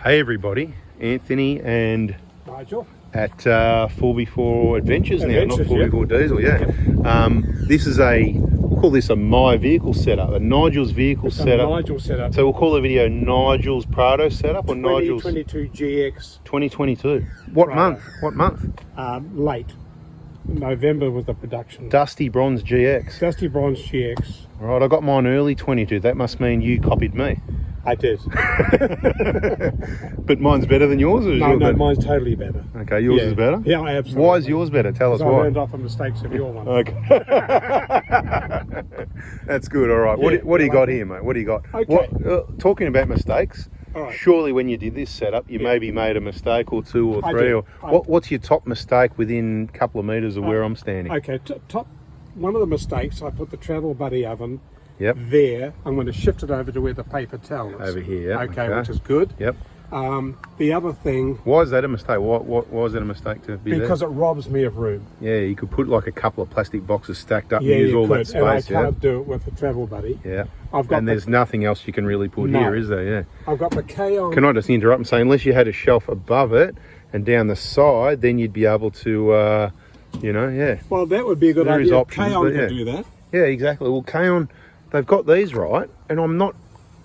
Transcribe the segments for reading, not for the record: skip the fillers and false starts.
Hey everybody, Anthony and Nigel at 4x4 Adventures now, not 4x4 Diesel, yeah. This is we'll call this a My Vehicle setup, a Nigel's vehicle setup. Nigel setup. So we'll call the video Nigel's Prado setup or Nigel's 2022 GX. 2022. What Prado. month? What month? Late. November was the production. Dusty Bronze GX. Dusty Bronze GX. All right, I got mine early 22. That must mean you copied me. I did. But mine's better than yours, or is No, yours better? mine's totally better. Okay, yours is better? Yeah, absolutely. Why is yours better? Tell us I why. learned off the mistakes of your one. Okay. That's good, all right. What do you got here, mate? What do you got? Okay. Talking about mistakes, All right. surely when you did this setup, you maybe made a mistake or two or I three. did. Or what's your top mistake within a couple of metres of where I'm standing? Okay, one of the mistakes, I put the travel buddy oven there. I'm going to shift it over to where the paper towel is. Over here, yeah. Okay, which is good. Yep. The other thing... Why is that a mistake? Why is that a mistake to be Because there? it robs me of room. Yeah, you could put like a couple of plastic boxes stacked up and Yeah, use you all could, that space. and I can't do it with the travel buddy. Yeah. I've got there's nothing else you can really put here, is there? Yeah. I've got the K on. Can I just interrupt and say, unless you had a shelf above it and down the side, then you'd be able to, yeah. Well, that would be a good There is idea. options, K-On but can do that. Yeah, exactly. Well, K-On, they've got these right, and I'm not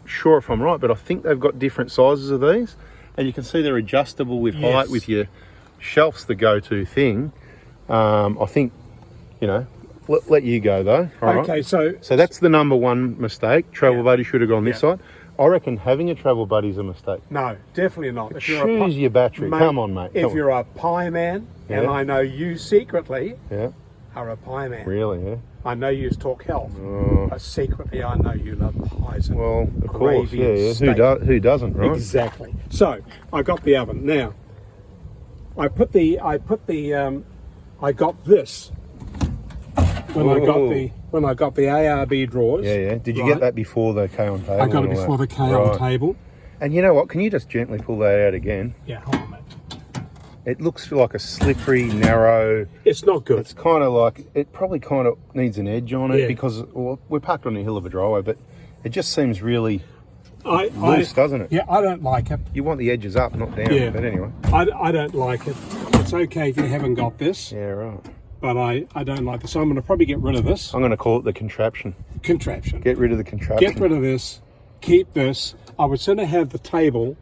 sure if I'm right, but I think they've got different sizes of these, and you can see they're adjustable with height, with your shelf's the go-to thing. I think, let you go though. All okay, right. so that's the number one mistake. Travel buddy should have gone this side. I reckon having a travel buddy is a mistake. no, definitely not. If Choose your battery. mate, Come on, mate. If you're a pie man, and I know you secretly are a pie man. Really, yeah. I know you talk health, but secretly I know you love pies and Well, of course, gravy and yeah. steak. Who doesn't, right? Exactly. So I got the oven now. I got this when I got the ARB drawers. Yeah, yeah. Did you get that before the K-On table? I got it before the K-On table. And you know what? Can you just gently pull that out again? Yeah, hold on, mate. It looks like a slippery, narrow. It's not good. It's kind of like, it probably kind of needs an edge on it because we're parked on a hill of a driveway, but it just seems really loose, doesn't it? Yeah, I don't like it. You want the edges up, not down. Yeah. But anyway. I don't like it. It's okay if you haven't got this. Yeah, right. But I don't like this. So I'm going to probably get rid of this. I'm going to call it the contraption. Contraption. Get rid of the contraption. Get rid of this. Keep this. I would sooner have the table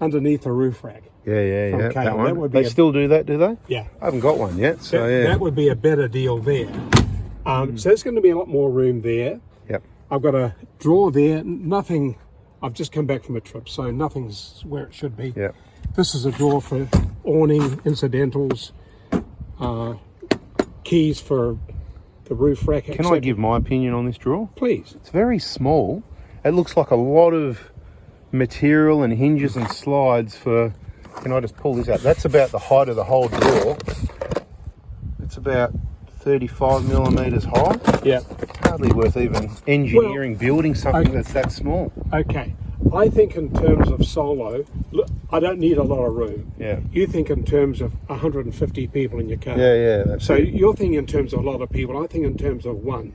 underneath the roof rack. Yeah. Okay, that one. that would be they still do that, do they? Yeah. I haven't got one yet, so That would be a better deal there. So there's going to be a lot more room there. Yep. I've got a drawer there. Nothing. I've just come back from a trip, so nothing's where it should be. Yep. This is a drawer for awning, incidentals, keys for the roof rack. Can I give my opinion on this drawer? Please. It's very small. It looks like a lot of material and hinges and slides for... Can I just pull this out? That's about the height of the whole drawer. It's about 35 millimeters high. Yeah. Hardly worth even engineering, building something that's that small. Okay. I think in terms of solo, look, I don't need a lot of room. Yeah. You think in terms of 150 people in your car. Yeah. That's So it. you're thinking in terms of a lot of people. I think in terms of one.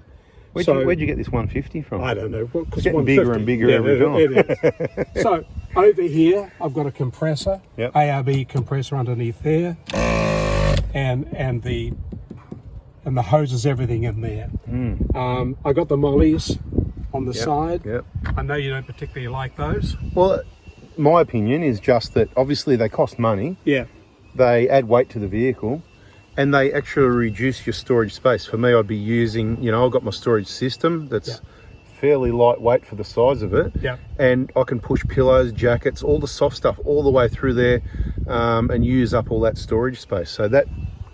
Where'd you get this 150 from? I don't know. Well, It's getting bigger and bigger every time. It is. So over here, I've got a compressor, Yep. ARB compressor underneath there, and the hoses, everything in there. I got the mollies on the side. Yep. I know you don't particularly like those. Well, my opinion is just that obviously they cost money. Yeah. They add weight to the vehicle. And they actually reduce your storage space. For me, I'd be using, I've got my storage system that's fairly lightweight for the size of it. Yeah. And I can push pillows, jackets, all the soft stuff all the way through there and use up all that storage space. So that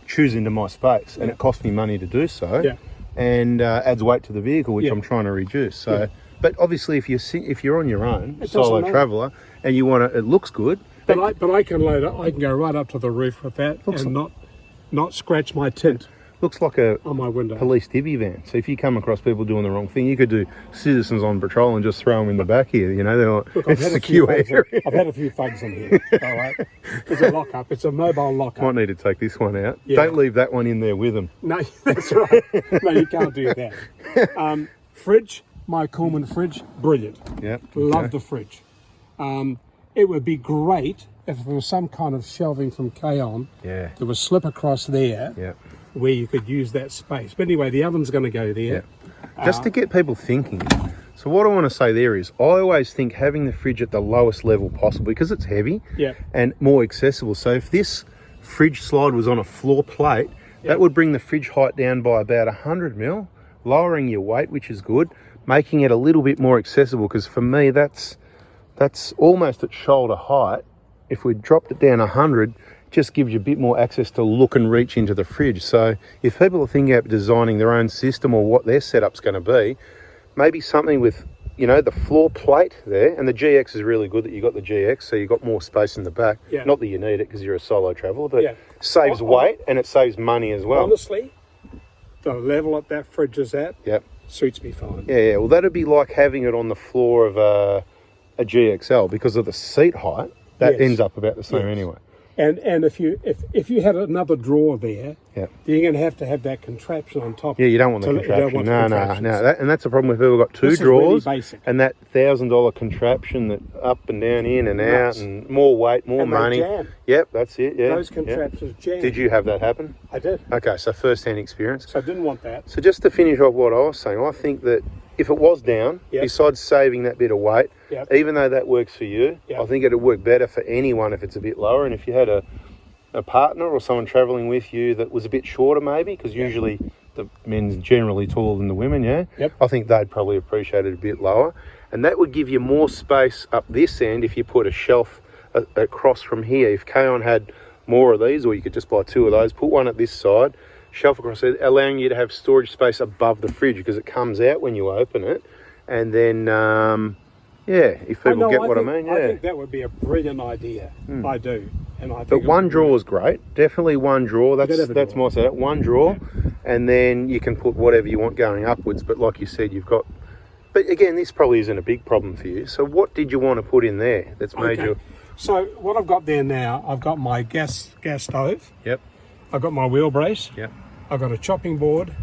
chews into my space and it costs me money to do so. Yeah. And adds weight to the vehicle, which I'm trying to reduce. So, but obviously if you're on your own, solo traveller, and you want to, it looks good. But I can load it. I can go right up to the roof with that and not scratch my tint. Looks like a on my window. Police divvy van. So if you come across people doing the wrong thing, you could do citizens on patrol and just throw them in the back here. They're like, Look, it's secure area. I've had a few thugs in here. All right, it's a lock-up. It's a mobile lock-up. Might need to take this one out. Yeah. Don't leave that one in there with them. No, that's right. No, you can't do that. Fridge, my Coleman fridge, brilliant. Yep. Love the fridge. it would be great if there was some kind of shelving from K-On. Yeah. That would slip across there. Yeah. Where you could use that space. But anyway, the oven's going to go there. Yeah. Just to get people thinking. So what I want to say there is, I always think having the fridge at the lowest level possible because it's heavy and more accessible. So if this fridge slide was on a floor plate, that would bring the fridge height down by about 100 mil, lowering your weight, which is good, making it a little bit more accessible. Because for me, that's almost at shoulder height. If we dropped it down 100, just gives you a bit more access to look and reach into the fridge. So if people are thinking about designing their own system or what their setup's going to be, maybe something with, you know, the floor plate there, and the GX is really good that you got the GX, so you got more space in the back. Yeah. Not that you need it because you're a solo traveller, but saves weight and it saves money as well. Honestly, the level that fridge is at suits me fine. Yeah. Well, that'd be like having it on the floor of a GXL because of the seat height. That ends up about the same anyway. And if you had another drawer there, you're going to have that contraption on top. Yeah, you don't want the contraption. No. And that's the problem with people. We've got two drawers really basic. And that $1,000 contraption that up and down, in and out, and more weight, more money. Jam. Yep, that's it. Yeah, those contraptions jam. Did you have that happen? I did. Okay, so first-hand experience. So I didn't want that. So just to finish off what I was saying, I think that if it was down, besides saving that bit of weight, even though that works for you, I think it'd work better for anyone if it's a bit lower. And if you had a partner or someone travelling with you that was a bit shorter maybe, because usually the men's generally taller than the women, I think they'd probably appreciate it a bit lower. And that would give you more space up this end if you put a shelf across from here. If K-On had more of these, or you could just buy two of those, put one at this side, shelf across it, allowing you to have storage space above the fridge because it comes out when you open it. And then, if people get what I mean, I think that would be a brilliant idea. I do. And I think but one drawer is great. Definitely one drawer. That's my setup. One drawer, and then you can put whatever you want going upwards. But like you said, you've got. But again, this probably isn't a big problem for you. So what did you want to put in there that's made you? So what I've got there now, I've got my gas stove. Yep. I've got my wheel brace. Yep. I've got a chopping board,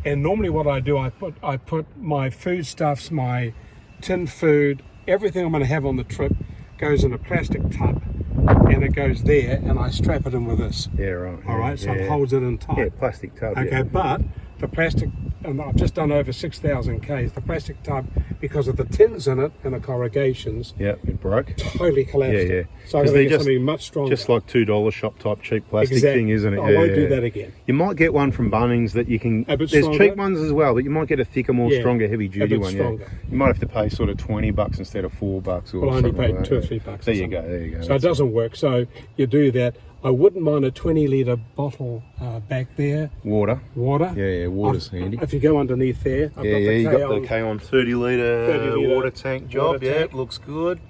and normally what I do, I put my foodstuffs, my tinned food, everything I'm going to have on the trip goes in a plastic tub, and it goes there, and I strap it in with this. Yeah, right. All right, so it holds it in tight. Yeah, plastic tub. Okay, but the plastic, and I've just done over 6,000 Ks. The plastic tub, because of the tins in it and the corrugations, it broke. Totally collapsed. Yeah. So I'm going to get something much stronger. Just like $2 shop type cheap plastic thing, isn't it? I won't do that again. You might get one from Bunnings that you can. There's stronger. Cheap ones as well, but you might get a thicker, more stronger, heavy duty one. Stronger. Yeah. You might have to pay sort of $20 instead of $4 or well, I only paid like $2 or $3. There you go. So it doesn't work. So you do that. I wouldn't mind a 20-litre bottle back there. Water. Yeah, water's handy. If you go underneath there, you got the K-On 30-litre water tank job. It looks good.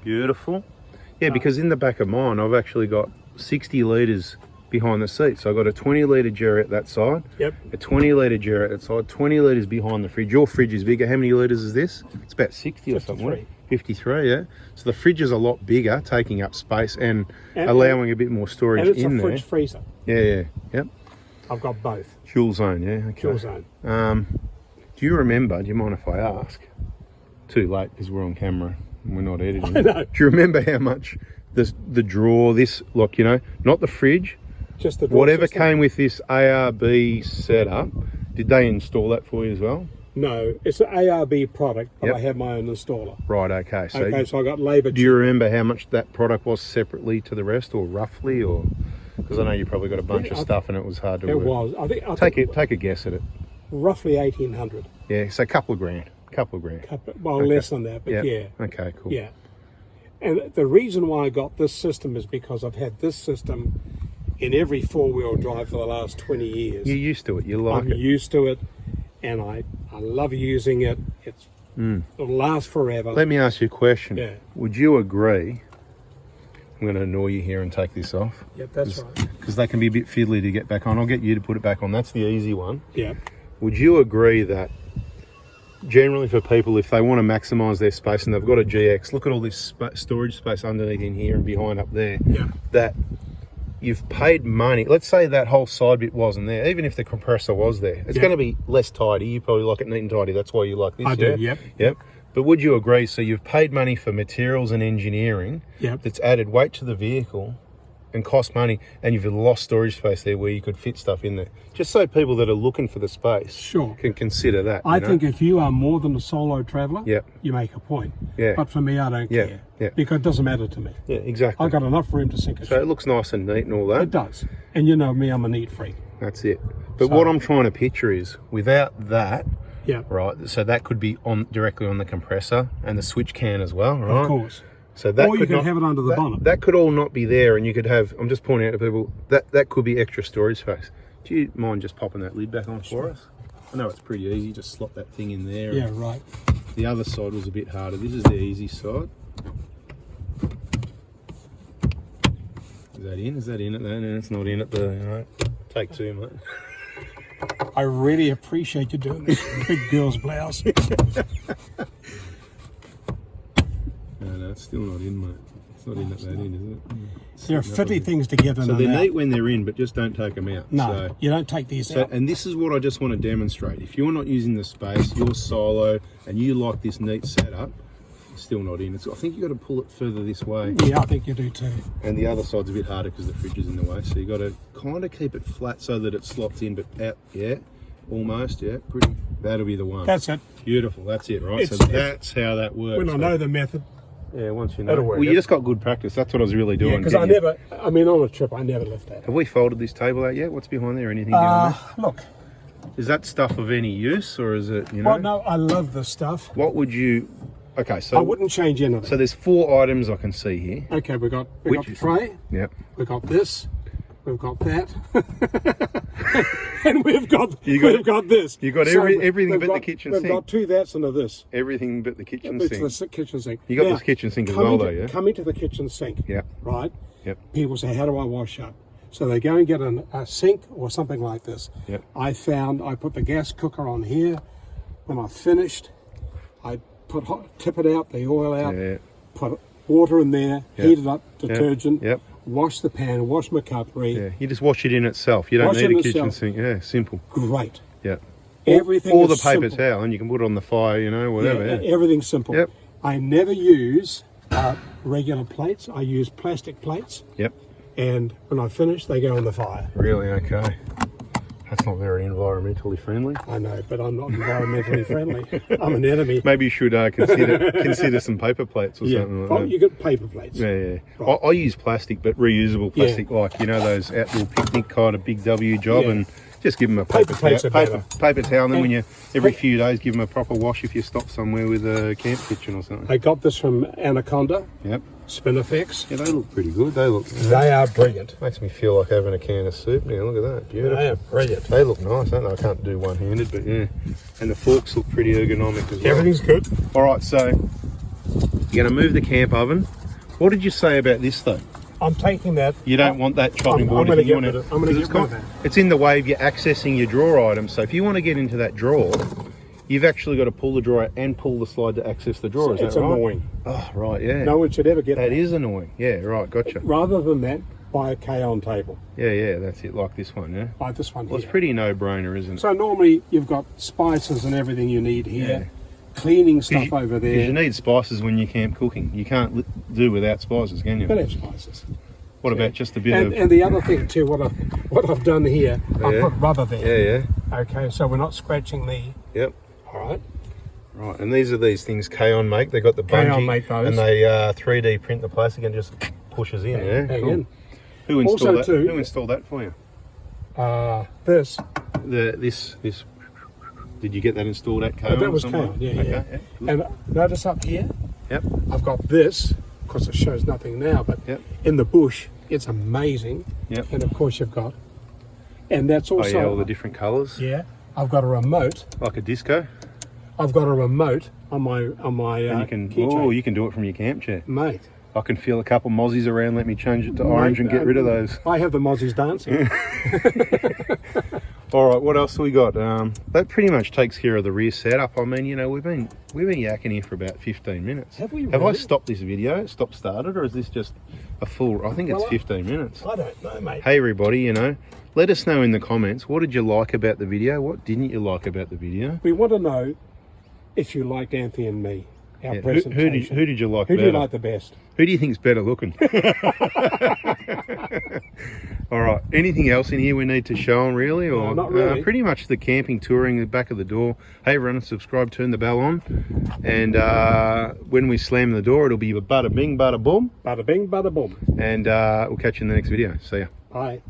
Beautiful. Yeah, because in the back of mine, I've actually got 60 litres behind the seat. So I've got a 20-litre jerry at that side, a 20-litre jerry at that side, 20 litres behind the fridge. Your fridge is bigger. How many litres is this? It's about 60 or something. 53, yeah. So the fridge is a lot bigger, taking up space and allowing a bit more storage in there. And it's a fridge freezer. Yep. I've got both. Dual zone, yeah. Okay. Dual zone. Do you mind if I ask? Too late because we're on camera and we're not editing. I know. Do you remember how much the drawer, not the fridge, just the drawer whatever system? came with this ARB setup, did they install that for you as well? No, it's an ARB product, but I have my own installer. Right, okay. So I got labour. Do you remember how much that product was separately to the rest, or roughly, or because I know you probably got a bunch of stuff and it was hard to work. It was. I think take a guess at it. Roughly 1,800. Yeah, so a couple of grand. Less than that, but yeah. Okay, cool. Yeah, and the reason why I got this system is because I've had this system in every four-wheel drive for the last 20 years. You're used to it. You like it. I'm used to it, and I love using it. It'll last forever. Let me ask you a question. Yeah. Would you agree? I'm going to annoy you here and take this off. Yep, that's right. Because they can be a bit fiddly to get back on. I'll get you to put it back on. That's the easy one. Yeah. Would you agree that generally for people, if they want to maximise their space and they've got a GX, look at all this storage space underneath in here and behind up there, that you've paid money. Let's say that whole side bit wasn't there, even if the compressor was there. It's going to be less tidy. You probably like it neat and tidy. That's why you like this. I do, yep. But would you agree? So you've paid money for materials and engineering that's added weight to the vehicle and cost money, and you've lost storage space there where you could fit stuff in there. Just so people that are looking for the space can consider that. I think if you are more than a solo traveller, you make a point. But for me, I don't care. Because it doesn't matter to me. Yeah, exactly. I've got enough room to sink a ship. So it looks nice and neat and all that. It does. And you know me, I'm a neat freak. That's it. But what I'm trying to picture is, without that, right, so that could be on directly on the compressor and the switch can as well, right? Of course. So that or you could have it under the bonnet. That could all not be there, and you could have, I'm just pointing out to people, that could be extra storage space. Do you mind just popping that lid back on for us? I know it's pretty easy, just slot that thing in there. Yeah, right. The other side was a bit harder. This is the easy side. Is that in? Is that in at that? No, it's not in at the, right. Take two, mate. I really appreciate you doing this. Big girl's blouse. No, it's still not in, mate. It's not in at that end, is it? There are 50 things together. So they're neat when they're in, but just don't take them out. No, you don't take these out. And this is what I just want to demonstrate. If you're not using the space, you're solo, and you like this neat setup, it's still not in. I think you've got to pull it further this way. Yeah, I think you do too. And the other side's a bit harder because the fridge is in the way. So you've got to kind of keep it flat so that it slots in, but out, almost, pretty. That'll be the one. That's it. Beautiful, that's it, right? So that's how that works. When I know the method. Yeah, once you know. Well, you just got good practice. That's what I was really doing. Yeah, because on a trip, I never lift that. Have we folded this table out yet? What's behind there? Anything? Look. Is that stuff of any use, or is it, you know? Well, no, I love this stuff. What would you... Okay, so... I wouldn't change anything. So there's 4 items I can see here. Okay, we've got the tray. Yep. We've got this. We've got that. And we've got this. You've got everything but the kitchen sink. We've got 2 that's and a this. Everything but the kitchen sink. It's the kitchen sink. You got this kitchen sink as well, though, yeah? Coming to the kitchen sink, right? Yep. People say, how do I wash up? So they go and get a sink or something like this. Yep. I put the gas cooker on here. When I finished, I tip it out, the oil out, put water in there, heat it up, detergent, wash the pan, wash my cutlery. Yeah, you just wash it in itself. You don't need a kitchen sink. Yeah, simple. Great. Yeah. Everything or the paper simple. towel, and you can put it on the fire, you know, whatever. Yeah, everything's simple. Yep. I never use regular plates. I use plastic plates. Yep. And when I finish, they go on the fire. Really? Okay. That's not very environmentally friendly. I know, but I'm not environmentally friendly. I'm an enemy. Maybe you should consider some paper plates or something like that. You get paper plates. Yeah. Right. I use plastic, but reusable plastic, like, you know, those outdoor picnic kind of big W job, and just give them a paper towel, and then when you, every few days, give them a proper wash if you stop somewhere with a camp kitchen or something. I got this from Anaconda. Yep. Spinifex. Yeah, they look pretty good. They are brilliant. Makes me feel like having a can of soup now. Look at that. Beautiful. They are brilliant. They look nice, don't they? I can't do one-handed, but yeah. And the forks look pretty ergonomic as well. Everything's good. All right, so you're going to move the camp oven. What did you say about this, though? I'm taking that. You don't want that chopping board. I'm going to get rid of that. It's in the way of you accessing your drawer items. So if you want to get into that drawer, you've actually got to pull the drawer out and pull the slide to access the drawer. It's annoying. Oh, right, yeah. No one should ever get that. That is annoying. Yeah, right, gotcha. Rather than that, buy a K-on table. Yeah, that's it. Like this one, yeah? Like this one here. Well, it's pretty no-brainer, isn't it? So normally you've got spices and everything you need here. Yeah. Cleaning stuff over there. Because you need spices when you camp cooking. You can't do without spices, can you? But have spices. What about just a bit of... And the other thing too, what I've done here, I put rubber there. Yeah. Okay, so we're not scratching the... Yep. All right. Right, and these are these things K-on make. They got the bungee, K-on make those. And they 3D print the plastic and just pushes in. Hang in. Who installed that? Who installed that for you? This. This. Did you get that installed at K-on? That was K-on. Yeah. And notice up here. Yep. I've got this. Of course, it shows nothing now, but in the bush, it's amazing. Yep. And of course, you've got, and that's also all the different colours. Yeah. I've got a remote. Like a disco. I've got a remote on my and you can you can do it from your camp chair, mate. I can feel a couple mozzies around. Let me change it to orange and get rid of those. I have the mozzies dancing. All right, what else we got? That pretty much takes care of the rear setup. I mean, you know, we've been yakking here for about 15 minutes. Have we? Have I stopped this video? Started, or is this just a full? I think it's 15 minutes. I don't know, mate. Hey, everybody, you know, let us know in the comments, what did you like about the video? What didn't you like about the video? We want to know if you liked Anthony and me. our Yeah. presentation. Who did you like Who better? do you like the best? Who do you think's better looking? All right. Anything else in here we need to show them, really? Or No, not really. Pretty much the camping, touring, the back of the door. Hey, everyone, subscribe, turn the bell on, and when we slam the door, it'll be bada bing, bada boom. Bada bing, bada boom. And we'll catch you in the next video. See ya. Bye.